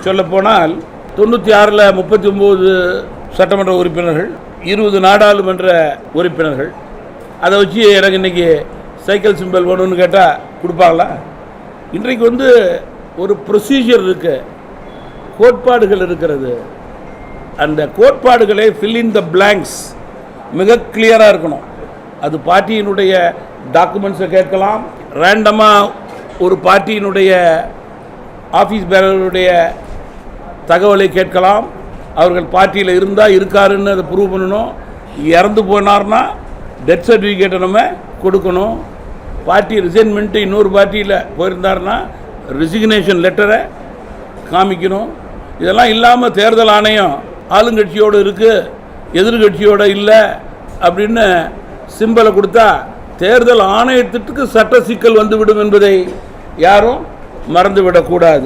சொல்லப்போனால் 96 39 சட்டமன்ற உறுப்பினர்கள், 20 நாடாளுமன்ற உறுப்பினர்கள். அதை வச்சு எனக்கு இன்றைக்கி சைக்கிள் சிம்பல் வேணும்னு கேட்டால் கொடுப்பாங்களா? இன்றைக்கு ஒரு ப்ரொசீஜர் இருக்குது, கோட்பாடுகள் இருக்கிறது. அந்த கோட்பாடுகளை ஃபில் இன் த பிளாங்க்ஸ் மிக கிளியராக இருக்கணும். அது பார்ட்டியினுடைய டாக்குமெண்ட்ஸை கேட்கலாம், ரேண்டமாக ஒரு பார்ட்டியினுடைய ஆஃபீஸ் பேரருடைய தகவலை கேட்கலாம். அவர்கள் பார்ட்டியில் இருந்தால் இருக்காருன்னு அதை ப்ரூவ் பண்ணணும். இறந்து போனார்னா டெத் சர்டிஃபிகேட்டை நம்ம கொடுக்கணும். பார்ட்டி ரிசைன்மெண்ட்டு இன்னொரு பார்ட்டியில் போயிருந்தாருன்னா ரிசிக்னேஷன் லெட்டரை காமிக்கணும். இதெல்லாம் இல்லாமல் தேர்தல் ஆணையம் ஆளுங்கட்சியோடு இருக்குது, எதிர்கட்சியோடு இல்லை அப்படின்னு சிம்பலை கொடுத்தா தேர்தல் ஆணையத்திற்கு சட்ட சிக்கல் வந்துவிடும் என்பதை யாரும் மறந்துவிடக்கூடாது.